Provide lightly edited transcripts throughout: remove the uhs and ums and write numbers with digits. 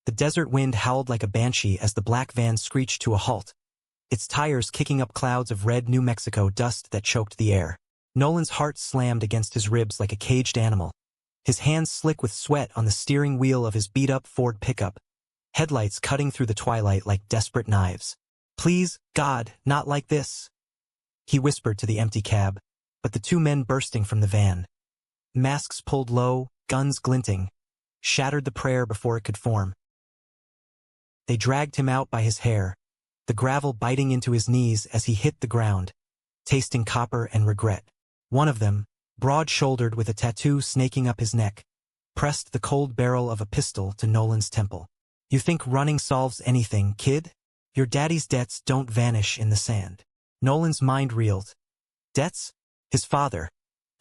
The desert wind howled like a banshee as the black van screeched to a halt, its tires kicking up clouds of red New Mexico dust that choked the air. Nolan's heart slammed against his ribs like a caged animal, his hands slick with sweat on the steering wheel of his beat-up Ford pickup, headlights cutting through the twilight like desperate knives. "Please, God, not like this," he whispered to the empty cab, but the two men bursting from the van, masks pulled low, guns glinting, shattered the prayer before it could form. They dragged him out by his hair, the gravel biting into his knees as he hit the ground, tasting copper and regret. One of them, broad-shouldered with a tattoo snaking up his neck, pressed the cold barrel of a pistol to Nolan's temple. "You think running solves anything, kid? Your daddy's debts don't vanish in the sand." Nolan's mind reeled. Debts? His father,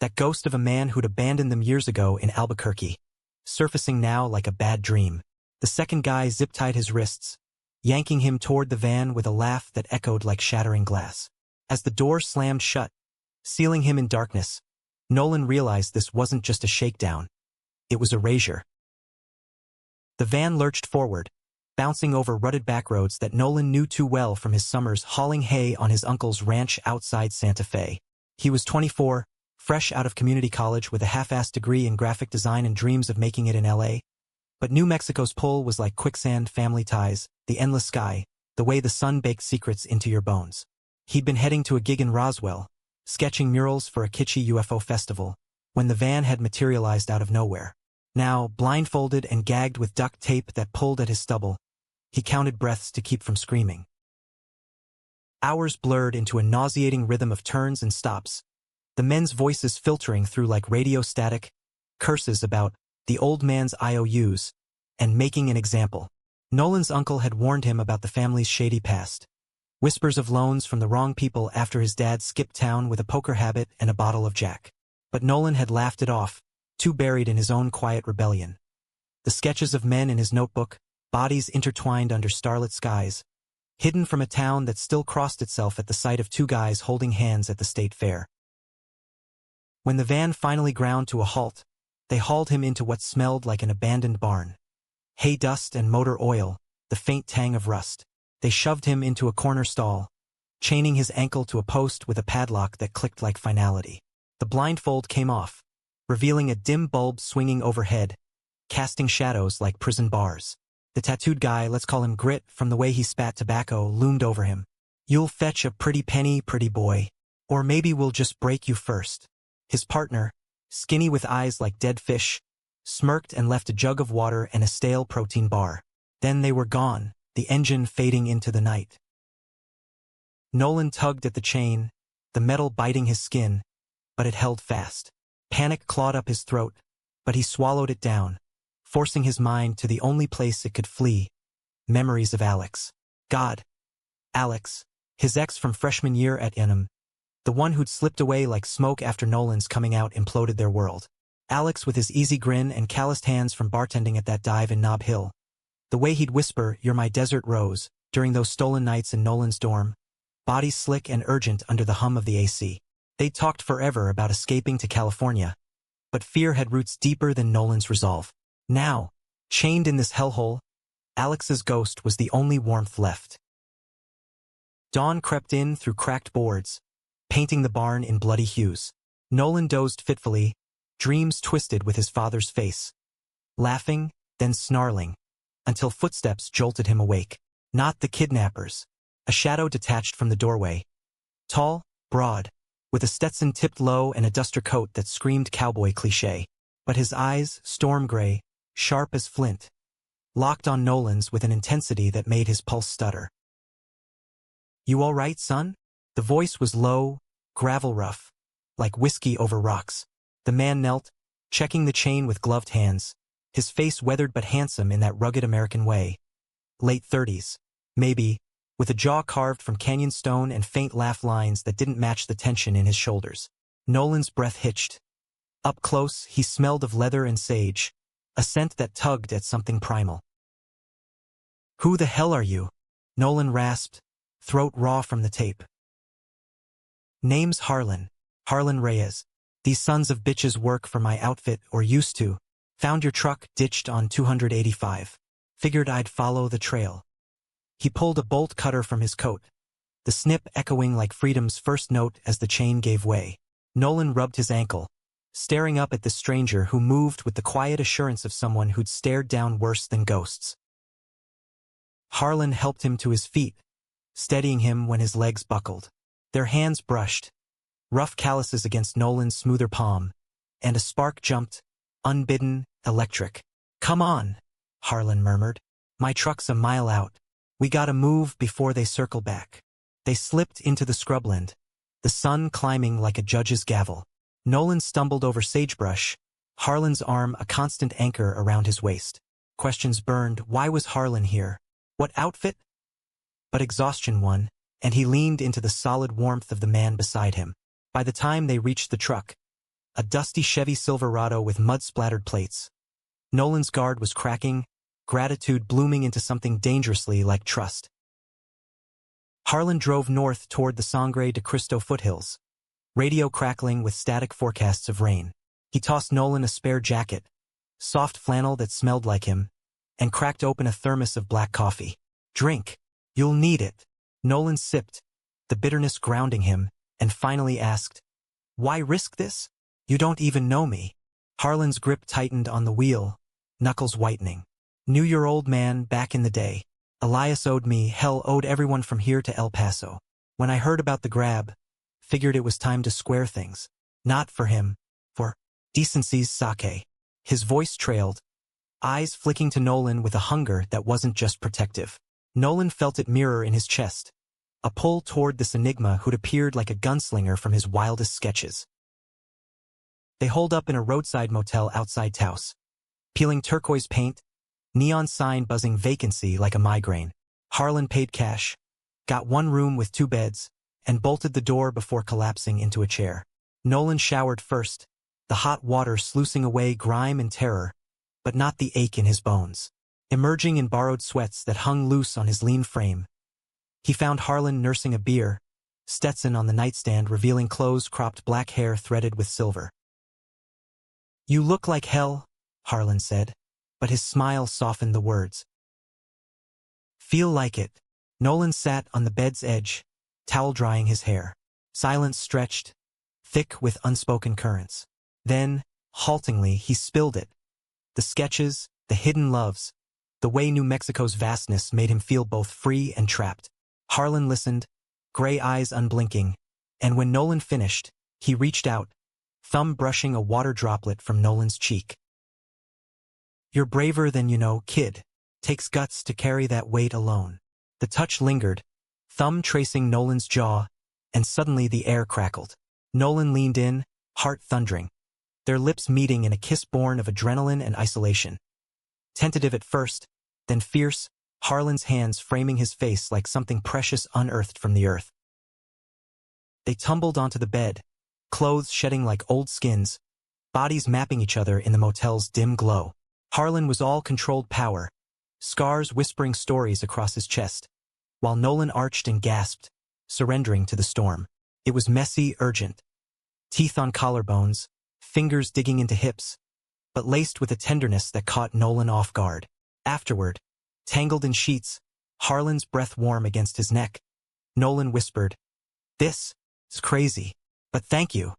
that ghost of a man who'd abandoned them years ago in Albuquerque, surfacing now like a bad dream. The second guy zip-tied his wrists, yanking him toward the van with a laugh that echoed like shattering glass. As the door slammed shut, sealing him in darkness, Nolan realized this wasn't just a shakedown. It was erasure. The van lurched forward, bouncing over rutted backroads that Nolan knew too well from his summers hauling hay on his uncle's ranch outside Santa Fe. He was 24, fresh out of community college with a half-assed degree in graphic design and dreams of making it in LA. But New Mexico's pull was like quicksand, family ties, the endless sky, the way the sun baked secrets into your bones. He'd been heading to a gig in Roswell, sketching murals for a kitschy UFO festival, when the van had materialized out of nowhere. Now, blindfolded and gagged with duct tape that pulled at his stubble, he counted breaths to keep from screaming. Hours blurred into a nauseating rhythm of turns and stops, the men's voices filtering through like radio static, curses about the old man's IOUs, and making an example. Nolan's uncle had warned him about the family's shady past. Whispers of loans from the wrong people after his dad skipped town with a poker habit and a bottle of Jack. But Nolan had laughed it off, too buried in his own quiet rebellion. The sketches of men in his notebook, bodies intertwined under starlit skies, hidden from a town that still crossed itself at the sight of two guys holding hands at the state fair. When the van finally ground to a halt, they hauled him into what smelled like an abandoned barn. Hay dust and motor oil, the faint tang of rust. They shoved him into a corner stall, chaining his ankle to a post with a padlock that clicked like finality. The blindfold came off, revealing a dim bulb swinging overhead, casting shadows like prison bars. The tattooed guy, let's call him Grit from the way he spat tobacco, loomed over him. "You'll fetch a pretty penny, pretty boy. Or maybe we'll just break you first." His partner, skinny with eyes like dead fish, smirked and left a jug of water and a stale protein bar. Then they were gone, the engine fading into the night. Nolan tugged at the chain, the metal biting his skin, but it held fast. Panic clawed up his throat, but he swallowed it down, forcing his mind to the only place it could flee, memories of Alex. God. Alex, his ex from freshman year at Enum, the one who'd slipped away like smoke after Nolan's coming out imploded their world. Alex with his easy grin and calloused hands from bartending at that dive in Nob Hill. The way he'd whisper, "You're my desert rose," during those stolen nights in Nolan's dorm, body slick and urgent under the hum of the AC. They'd talked forever about escaping to California, but fear had roots deeper than Nolan's resolve. Now, chained in this hellhole, Alex's ghost was the only warmth left. Dawn crept in through cracked boards, painting the barn in bloody hues. Nolan dozed fitfully, dreams twisted with his father's face, laughing, then snarling, until footsteps jolted him awake. Not the kidnappers. A shadow detached from the doorway. Tall, broad, with a Stetson tipped low and a duster coat that screamed cowboy cliché. But his eyes, storm gray, sharp as flint, locked on Nolan's with an intensity that made his pulse stutter. "You all right, son?" The voice was low, gravel rough, like whiskey over rocks. The man knelt, checking the chain with gloved hands, his face weathered but handsome in that rugged American way. Late 30s, maybe, with a jaw carved from canyon stone and faint laugh lines that didn't match the tension in his shoulders. Nolan's breath hitched. Up close, he smelled of leather and sage, a scent that tugged at something primal. "Who the hell are you?" Nolan rasped, throat raw from the tape. "Name's Harlan Reyes. These sons of bitches work for my outfit, or used to. Found your truck ditched on 285. Figured I'd follow the trail. He pulled a bolt cutter from his coat, the snip echoing like freedom's first note as the chain gave way. Nolan rubbed his ankle, staring up at the stranger who moved with the quiet assurance of someone who'd stared down worse than ghosts. Harlan helped him to his feet, steadying him when his legs buckled. Their hands brushed, rough calluses against Nolan's smoother palm, and a spark jumped, unbidden, electric. "Come on," Harlan murmured. "My truck's a mile out. We gotta move before they circle back." They slipped into the scrubland, the sun climbing like a judge's gavel. Nolan stumbled over sagebrush, Harlan's arm a constant anchor around his waist. Questions burned. Why was Harlan here? What outfit? But exhaustion won, and he leaned into the solid warmth of the man beside him. By the time they reached the truck, a dusty Chevy Silverado with mud-splattered plates, Nolan's guard was cracking, gratitude blooming into something dangerously like trust. Harlan drove north toward the Sangre de Cristo foothills, radio crackling with static forecasts of rain. He tossed Nolan a spare jacket, soft flannel that smelled like him, and cracked open a thermos of black coffee. "Drink. You'll need it." Nolan sipped, the bitterness grounding him, and finally asked, "Why risk this? You don't even know me." Harlan's grip tightened on the wheel, knuckles whitening. "Knew your old man back in the day. Elias owed me, hell owed everyone from here to El Paso. When I heard about the grab, figured it was time to square things. Not for him, for decency's sake." His voice trailed, eyes flicking to Nolan with a hunger that wasn't just protective. Nolan felt it mirror in his chest, a pull toward this enigma who'd appeared like a gunslinger from his wildest sketches. They holed up in a roadside motel outside Taos, peeling turquoise paint, neon sign buzzing vacancy like a migraine. Harlan paid cash, got one room with 2 beds, and bolted the door before collapsing into a chair. Nolan showered first, the hot water sluicing away grime and terror, but not the ache in his bones. Emerging in borrowed sweats that hung loose on his lean frame, he found Harlan nursing a beer, Stetson on the nightstand revealing close-cropped black hair threaded with silver. "You look like hell," Harlan said, but his smile softened the words. "Feel like it." Nolan sat on the bed's edge, towel drying his hair. Silence stretched, thick with unspoken currents. Then, haltingly, he spilled it. The sketches, the hidden loves, the way New Mexico's vastness made him feel both free and trapped. Harlan listened, gray eyes unblinking, and when Nolan finished, he reached out, thumb brushing a water droplet from Nolan's cheek. "You're braver than you know, kid. Takes guts to carry that weight alone." The touch lingered, thumb tracing Nolan's jaw, and suddenly the air crackled. Nolan leaned in, heart thundering, their lips meeting in a kiss born of adrenaline and isolation. Tentative at first, then fierce, Harlan's hands framing his face like something precious unearthed from the earth. They tumbled onto the bed, clothes shedding like old skins, bodies mapping each other in the motel's dim glow. Harlan was all controlled power, scars whispering stories across his chest, while Nolan arched and gasped, surrendering to the storm. It was messy, urgent. Teeth on collarbones, fingers digging into hips, but laced with a tenderness that caught Nolan off guard. Afterward, tangled in sheets, Harlan's breath warm against his neck, Nolan whispered, "This is crazy, but thank you."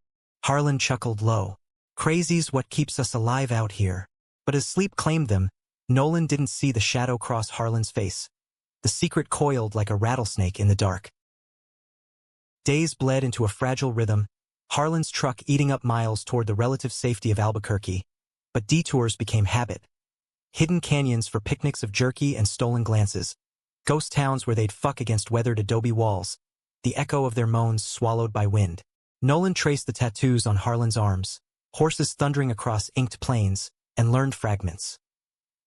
Harlan chuckled low. "Crazy's what keeps us alive out here." But as sleep claimed them, Nolan didn't see the shadow cross Harlan's face. The secret coiled like a rattlesnake in the dark. Days bled into a fragile rhythm, Harlan's truck eating up miles toward the relative safety of Albuquerque, but detours became habit. Hidden canyons for picnics of jerky and stolen glances, ghost towns where they'd fuck against weathered adobe walls, the echo of their moans swallowed by wind. Nolan traced the tattoos on Harlan's arms, horses thundering across inked plains, and learned fragments.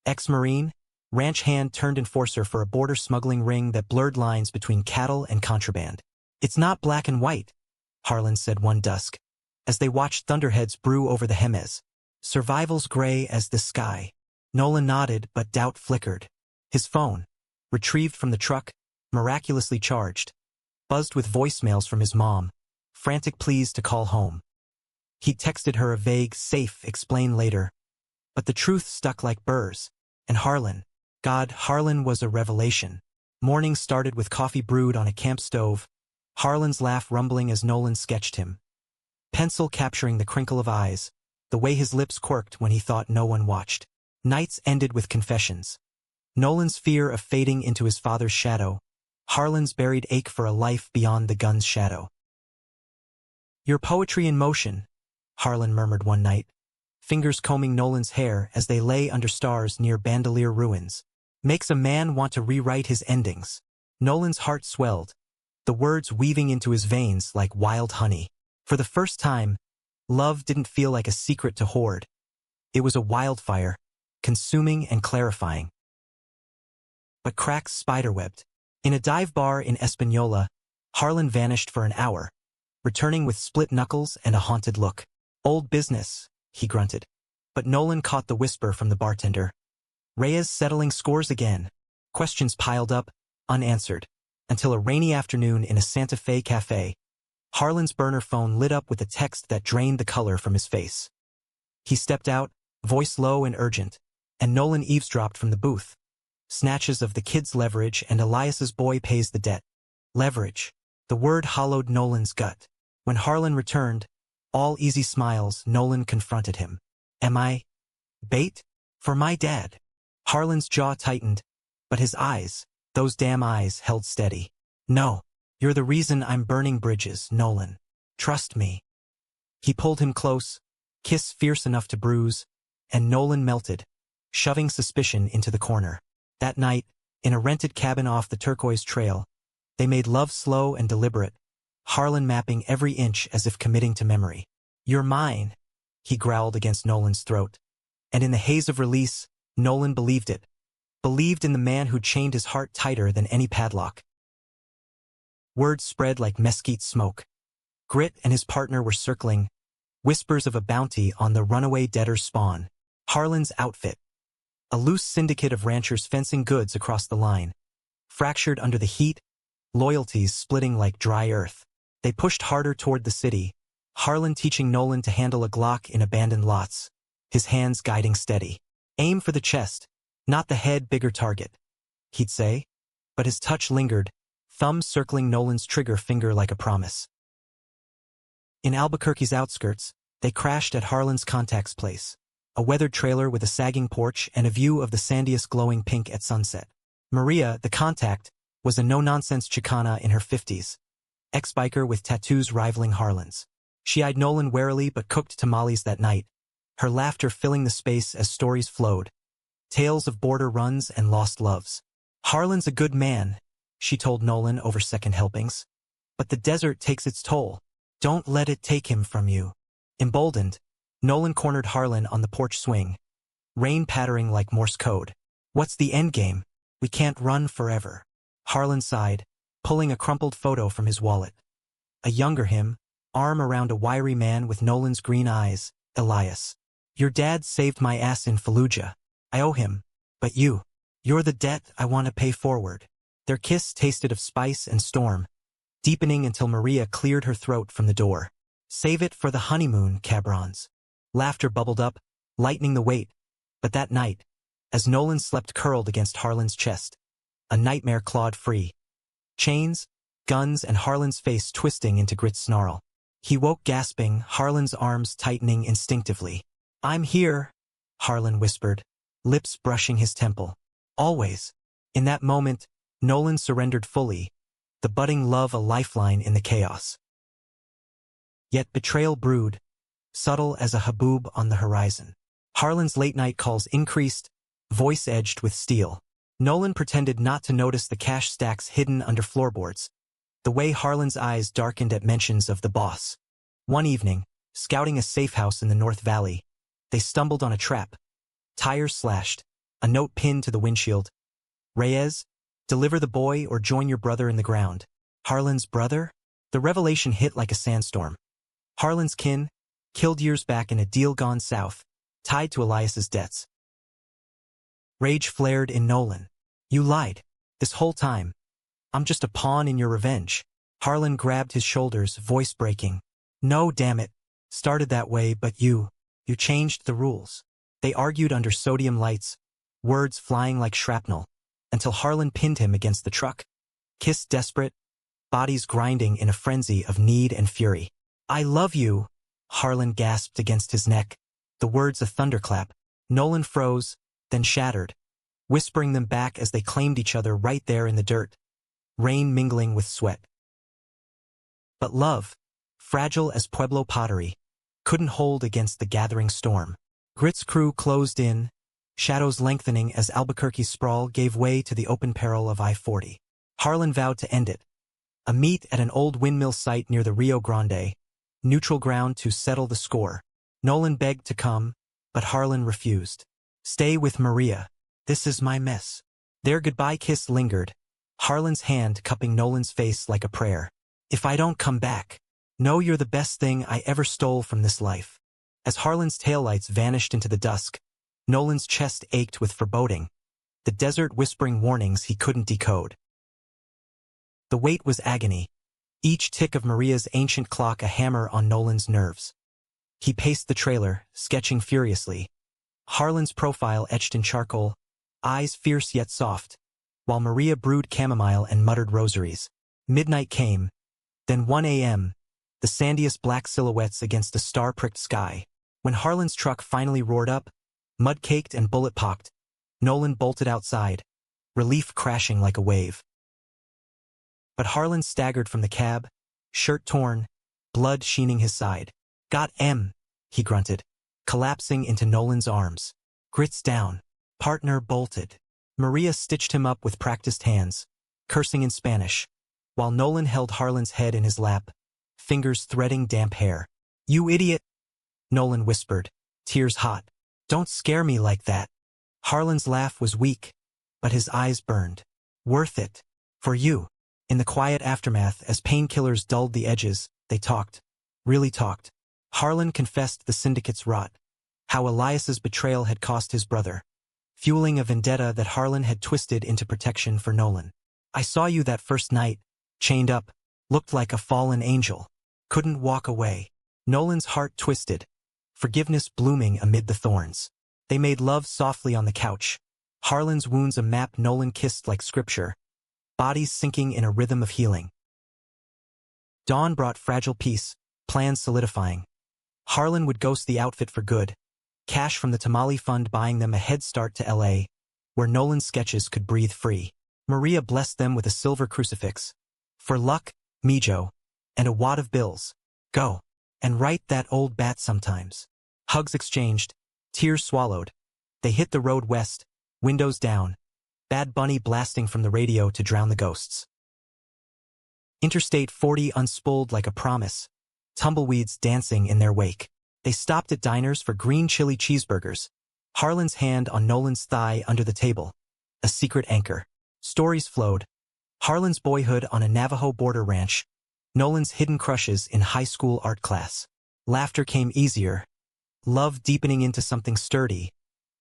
Ex-Marine, ranch hand turned enforcer for a border smuggling ring that blurred lines between cattle and contraband. "It's not black and white," Harlan said one dusk, as they watched thunderheads brew over the Jemez. "Survival's gray as the sky." Nolan nodded, but doubt flickered. His phone, retrieved from the truck, miraculously charged, buzzed with voicemails from his mom, frantic pleas to call home. He'd texted her a vague, safe, explain later, but the truth stuck like burrs, and Harlan, God, Harlan was a revelation. Morning started with coffee brewed on a camp stove, Harlan's laugh rumbling as Nolan sketched him. Pencil capturing the crinkle of eyes, the way his lips quirked when he thought no one watched. Nights ended with confessions. Nolan's fear of fading into his father's shadow, Harlan's buried ache for a life beyond the gun's shadow. Your poetry in motion, Harlan murmured one night, fingers combing Nolan's hair as they lay under stars near Bandelier ruins. Makes a man want to rewrite his endings. Nolan's heart swelled, the words weaving into his veins like wild honey. For the first time, love didn't feel like a secret to hoard. It was a wildfire, consuming and clarifying. But cracks spiderwebbed. In a dive bar in Espanola, Harlan vanished for an hour, returning with split knuckles and a haunted look. Old business, he grunted. But Nolan caught the whisper from the bartender. Reyes settling scores again. Questions piled up, unanswered, until a rainy afternoon in a Santa Fe cafe, Harlan's burner phone lit up with a text that drained the color from his face. He stepped out, voice low and urgent, and Nolan eavesdropped from the booth. Snatches of the kid's leverage and Elias's boy pays the debt. Leverage. The word hollowed Nolan's gut. When Harlan returned, all easy smiles, Nolan confronted him. Am I bait? For my dad. Harlan's jaw tightened, but his eyes, those damn eyes, held steady. No, you're the reason I'm burning bridges, Nolan. Trust me. He pulled him close, kiss fierce enough to bruise, and Nolan melted, shoving suspicion into the corner. That night, in a rented cabin off the Turquoise Trail, they made love slow and deliberate, Harlan mapping every inch as if committing to memory. You're mine, he growled against Nolan's throat. And in the haze of release, Nolan believed it. Believed in the man who chained his heart tighter than any padlock. Words spread like mesquite smoke. Grit and his partner were circling, whispers of a bounty on the runaway debtor's spawn. Harlan's outfit. A loose syndicate of ranchers fencing goods across the line. Fractured under the heat, loyalties splitting like dry earth. They pushed harder toward the city, Harlan teaching Nolan to handle a Glock in abandoned lots, his hands guiding steady. Aim for the chest, not the head, bigger target, he'd say, but his touch lingered, thumb circling Nolan's trigger finger like a promise. In Albuquerque's outskirts, they crashed at Harlan's contact's place, a weathered trailer with a sagging porch and a view of the sandiest glowing pink at sunset. Maria, the contact, was a no-nonsense Chicana in her 50s, ex-biker with tattoos rivaling Harlan's. She eyed Nolan warily but cooked tamales that night, her laughter filling the space as stories flowed, tales of border runs and lost loves. Harlan's a good man, she told Nolan over second helpings. But the desert takes its toll. Don't let it take him from you. Emboldened, Nolan cornered Harlan on the porch swing, rain pattering like Morse code. What's the endgame? We can't run forever. Harlan sighed, pulling a crumpled photo from his wallet. A younger him, arm around a wiry man with Nolan's green eyes, Elias. Your dad saved my ass in Fallujah. I owe him. But you're the debt I want to pay forward. Their kiss tasted of spice and storm, deepening until Maria cleared her throat from the door. Save it for the honeymoon, cabrons. Laughter bubbled up, lightening the weight. But that night, as Nolan slept curled against Harlan's chest, a nightmare clawed free. Chains, guns, and Harlan's face twisting into Grit's snarl. He woke gasping, Harlan's arms tightening instinctively. I'm here, Harlan whispered, lips brushing his temple. Always. In that moment, Nolan surrendered fully, the budding love a lifeline in the chaos. Yet betrayal brewed, subtle as a haboob on the horizon. Harlan's late-night calls increased, voice edged with steel. Nolan pretended not to notice the cash stacks hidden under floorboards, the way Harlan's eyes darkened at mentions of the boss. One evening, scouting a safe house in the North Valley, they stumbled on a trap. Tires slashed, a note pinned to the windshield. Reyes, deliver the boy or join your brother in the ground. Harlan's brother? The revelation hit like a sandstorm. Harlan's kin, killed years back in a deal gone south, tied to Elias's debts. Rage flared in Nolan. You lied. This whole time. I'm just a pawn in your revenge. Harlan grabbed his shoulders, voice breaking. No, damn it. Started that way, but you changed the rules. They argued under sodium lights, words flying like shrapnel, until Harlan pinned him against the truck. Kiss desperate, bodies grinding in a frenzy of need and fury. "I love you," Harlan gasped against his neck, the words a thunderclap. Nolan froze, then shattered, whispering them back as they claimed each other right there in the dirt, rain mingling with sweat. But love, fragile as Pueblo pottery, couldn't hold against the gathering storm. Grit's crew closed in, shadows lengthening as Albuquerque's sprawl gave way to the open peril of I-40. Harlan vowed to end it. A meet at an old windmill site near the Rio Grande, neutral ground to settle the score. Nolan begged to come, but Harlan refused. "Stay with Maria. This is my mess." Their goodbye kiss lingered, Harlan's hand cupping Nolan's face like a prayer. "If I don't come back, know you're the best thing I ever stole from this life." As Harlan's taillights vanished into the dusk, Nolan's chest ached with foreboding, the desert whispering warnings he couldn't decode. The wait was agony, each tick of Maria's ancient clock a hammer on Nolan's nerves. He paced the trailer, sketching furiously, Harlan's profile etched in charcoal, eyes fierce yet soft, while Maria brewed chamomile and muttered rosaries. Midnight came, then 1 a.m., the sandiest black silhouettes against a star-pricked sky. When Harlan's truck finally roared up, mud-caked and bullet-pocked, Nolan bolted outside, relief crashing like a wave. But Harlan staggered from the cab, shirt torn, blood sheening his side. "Got M," he grunted, collapsing into Nolan's arms. "Grits down." Partner bolted. Maria stitched him up with practiced hands, cursing in Spanish, while Nolan held Harlan's head in his lap, fingers threading damp hair. "You idiot," Nolan whispered, tears hot. "Don't scare me like that." Harlan's laugh was weak, but his eyes burned. "Worth it. For you." In the quiet aftermath, as painkillers dulled the edges, they talked. Really talked. Harlan confessed the syndicate's rot, how Elias's betrayal had cost his brother, fueling a vendetta that Harlan had twisted into protection for Nolan. "I saw you that first night, chained up, looked like a fallen angel. Couldn't walk away." Nolan's heart twisted, forgiveness blooming amid the thorns. They made love softly on the couch, Harlan's wounds a map Nolan kissed like scripture, bodies sinking in a rhythm of healing. Dawn brought fragile peace, plans solidifying. Harlan would ghost the outfit for good, cash from the Tamale Fund buying them a head start to L.A., where Nolan's sketches could breathe free. Maria blessed them with a silver crucifix. "For luck, Mijo," and a wad of bills. "Go. And write that old bat sometimes." Hugs exchanged, tears swallowed. They hit the road west, windows down, Bad Bunny blasting from the radio to drown the ghosts. Interstate 40 unspooled like a promise, tumbleweeds dancing in their wake. They stopped at diners for green chili cheeseburgers, Harlan's hand on Nolan's thigh under the table, a secret anchor. Stories flowed. Harlan's boyhood on a Navajo border ranch, Nolan's hidden crushes in high school art class. Laughter came easier, love deepening into something sturdy,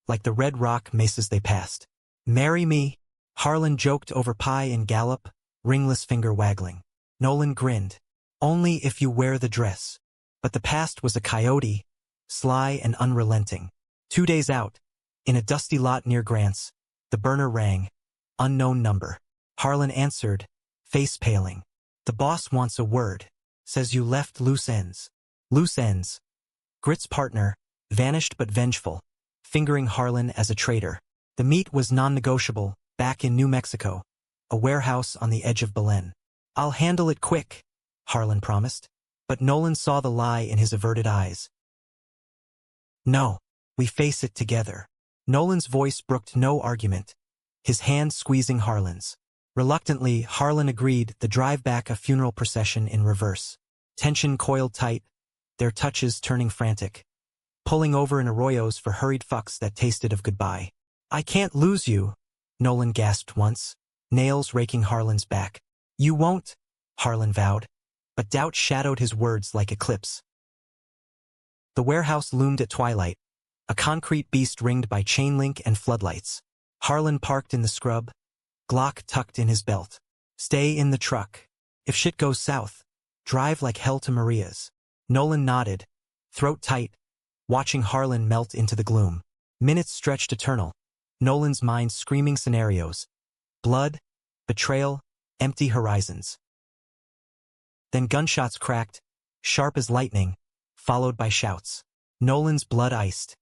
like the red rock mesas they passed. "Marry me," Harlan joked over pie and Gallup, ringless finger waggling. Nolan grinned. "Only if you wear the dress." But the past was a coyote, sly and unrelenting. 2 days out, in a dusty lot near Grant's, the burner rang. Unknown number. Harlan answered, face paling. "The boss wants a word. Says you left loose ends." Loose ends. Grit's partner, vanished but vengeful, fingering Harlan as a traitor. The meet was non-negotiable, back in New Mexico, a warehouse on the edge of Belen. "I'll handle it quick," Harlan promised, but Nolan saw the lie in his averted eyes. "No, we face it together." Nolan's voice brooked no argument, his hand squeezing Harlan's. Reluctantly, Harlan agreed, the drive back a funeral procession in reverse. Tension coiled tight, their touches turning frantic, pulling over in arroyos for hurried fucks that tasted of goodbye. "I can't lose you," Nolan gasped once, nails raking Harlan's back. "You won't," Harlan vowed, but doubt shadowed his words like eclipse. The warehouse loomed at twilight, a concrete beast ringed by chain link and floodlights. Harlan parked in the scrub, Glock tucked in his belt. "Stay in the truck. If shit goes south, drive like hell to Maria's." Nolan nodded, throat tight, watching Harlan melt into the gloom. Minutes stretched eternal, Nolan's mind screaming scenarios. Blood, betrayal, empty horizons. Then gunshots cracked, sharp as lightning, followed by shouts. Nolan's blood iced.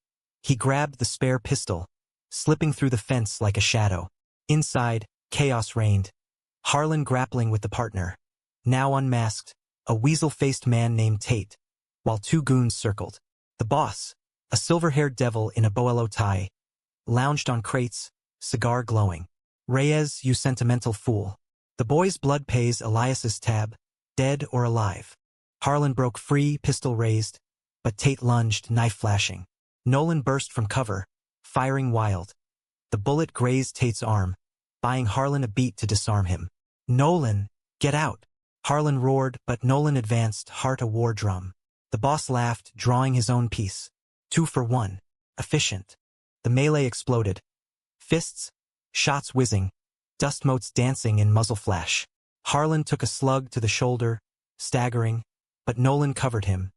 He grabbed the spare pistol, slipping through the fence like a shadow. Inside, chaos reigned. Harlan grappling with the partner. Now unmasked, a weasel-faced man named Tate, while two goons circled. The boss, a silver-haired devil in a boello tie, lounged on crates, cigar glowing. Reyes, you sentimental fool. The boy's blood pays Elias's tab, dead or alive. Harlan broke free, pistol raised, but Tate lunged, knife flashing. Nolan burst from cover, firing wild. The bullet grazed Tate's arm, buying Harlan a beat to disarm him. Nolan, get out! Harlan roared, but Nolan advanced, heart a war drum. The boss laughed, drawing his own piece. 2 for 1. Efficient. The melee exploded. Fists, shots whizzing, dust motes dancing in muzzle flash. Harlan took a slug to the shoulder, staggering, but Nolan covered him,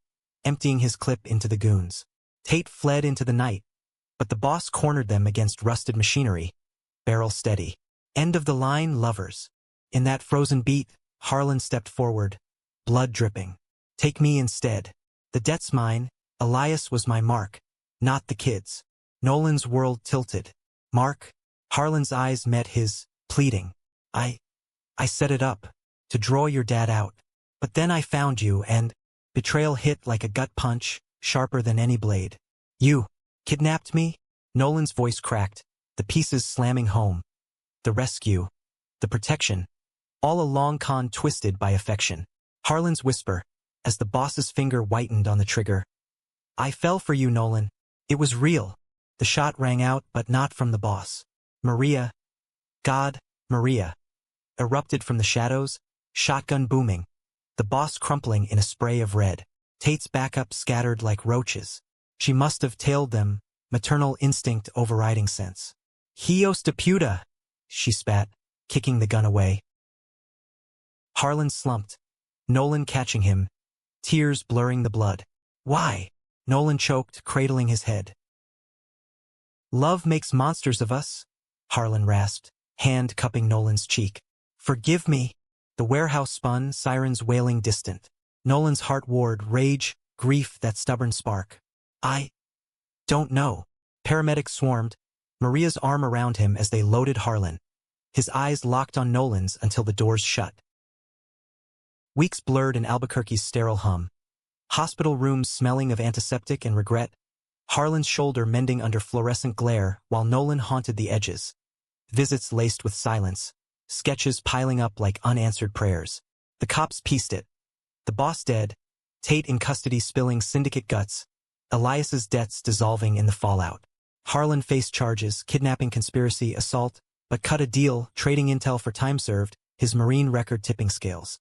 emptying his clip into the goons. Tate fled into the night, but the boss cornered them against rusted machinery, barrel steady. End of the line, lovers. In that frozen beat, Harlan stepped forward, blood dripping. Take me instead. The debt's mine, Elias was my mark, not the kids. Nolan's world tilted. Mark? Harlan's eyes met his, pleading. I set it up, to draw your dad out. But then I found you and, betrayal hit like a gut punch, sharper than any blade. You kidnapped me? Nolan's voice cracked, the pieces slamming home. The rescue, the protection, all a long con twisted by affection. Harlan's whisper, as the boss's finger whitened on the trigger. I fell for you, Nolan. It was real. The shot rang out, but not from the boss. Maria, God, Maria, erupted from the shadows, shotgun booming, the boss crumpling in a spray of red. Tate's backup scattered like roaches. She must have tailed them, maternal instinct overriding sense. Hios de puta, she spat, kicking the gun away. Harlan slumped, Nolan catching him, tears blurring the blood. Why? Nolan choked, cradling his head. Love makes monsters of us, Harlan rasped, hand cupping Nolan's cheek. Forgive me. The warehouse spun, sirens wailing distant. Nolan's heart warred, rage, grief, that stubborn spark. I don't know. Paramedics swarmed, Maria's arm around him as they loaded Harlan. His eyes locked on Nolan's until the doors shut. Weeks blurred in Albuquerque's sterile hum. Hospital rooms smelling of antiseptic and regret. Harlan's shoulder mending under fluorescent glare while Nolan haunted the edges. Visits laced with silence. Sketches piling up like unanswered prayers. The cops pieced it. The boss dead. Tate in custody spilling syndicate guts. Elias's debts dissolving in the fallout. Harlan faced charges, kidnapping, conspiracy, assault, but cut a deal, trading intel for time served, his Marine record tipping scales.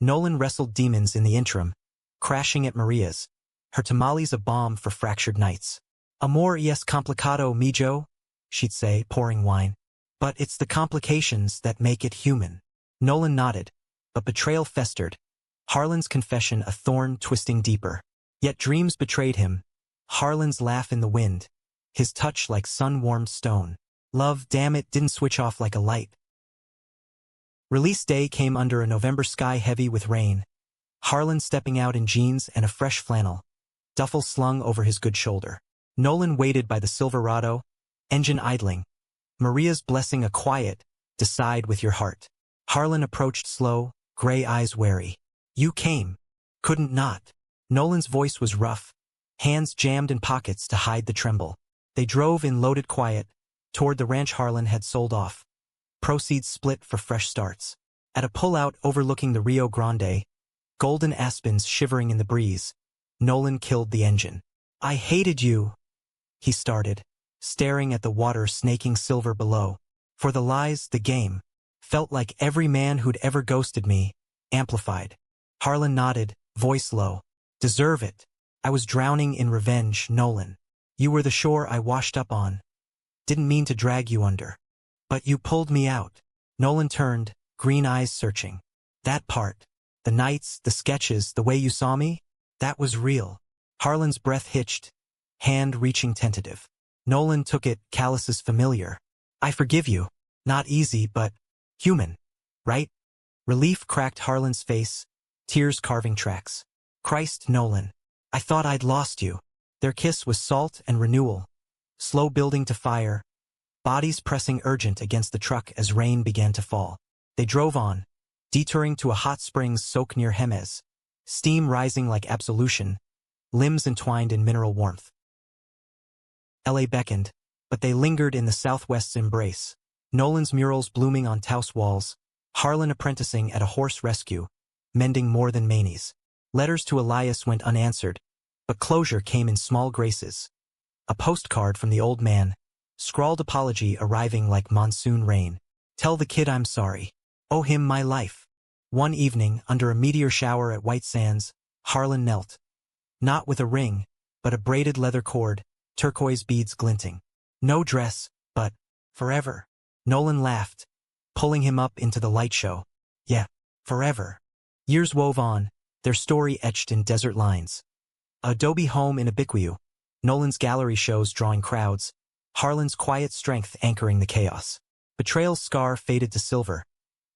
Nolan wrestled demons in the interim, crashing at Maria's. Her tamales a balm for fractured nights. Amor es complicado, mijo, she'd say, pouring wine. But it's the complications that make it human. Nolan nodded, but betrayal festered. Harlan's confession a thorn twisting deeper. Yet dreams betrayed him. Harlan's laugh in the wind. His touch like sun-warmed stone. Love, damn it, didn't switch off like a light. Release day came under a November sky heavy with rain. Harlan stepping out in jeans and a fresh flannel. Duffel slung over his good shoulder. Nolan waited by the Silverado, engine idling. Maria's blessing a quiet, decide with your heart. Harlan approached slow, gray eyes wary. You came. Couldn't not. Nolan's voice was rough, hands jammed in pockets to hide the tremble. They drove in loaded quiet, toward the ranch Harlan had sold off. Proceeds split for fresh starts. At a pullout overlooking the Rio Grande, golden aspens shivering in the breeze, Nolan killed the engine. I hated you, he started, staring at the water snaking silver below. For the lies, the game, felt like every man who'd ever ghosted me, amplified. Harlan nodded, voice low. Deserve it. I was drowning in revenge, Nolan. You were the shore I washed up on. Didn't mean to drag you under. But you pulled me out. Nolan turned, green eyes searching. That part. The nights, the sketches, the way you saw me? That was real. Harlan's breath hitched, hand reaching tentative. Nolan took it, callous as familiar. I forgive you. Not easy, but human, right? Relief cracked Harlan's face, tears carving tracks. Christ, Nolan. I thought I'd lost you. Their kiss was salt and renewal, slow building to fire, bodies pressing urgent against the truck as rain began to fall. They drove on, detouring to a hot springs soak near Jemez, steam rising like absolution, limbs entwined in mineral warmth. LA beckoned, but they lingered in the Southwest's embrace. Nolan's murals blooming on Taos walls, Harlan apprenticing at a horse rescue, mending more than manies. Letters to Elias went unanswered, but closure came in small graces. A postcard from the old man, scrawled apology arriving like monsoon rain. Tell the kid I'm sorry. Owe him my life. One evening, under a meteor shower at White Sands, Harlan knelt. Not with a ring, but a braided leather cord, turquoise beads glinting. No dress, but forever. Nolan laughed, pulling him up into the light show. Yeah, forever. Years wove on, their story etched in desert lines. Adobe home in Ubiquitous, Nolan's gallery shows drawing crowds, Harlan's quiet strength anchoring the chaos. Betrayal's scar faded to silver,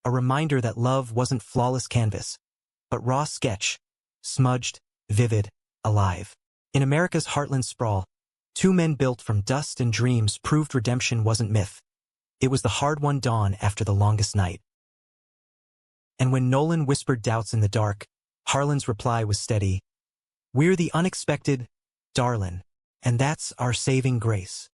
a reminder that love wasn't flawless canvas, but raw sketch, smudged, vivid, alive. In America's heartland sprawl, two men built from dust and dreams proved redemption wasn't myth. It was the hard-won dawn after the longest night. And when Nolan whispered doubts in the dark, Harlan's reply was steady. We're the unexpected, darlin', and that's our saving grace.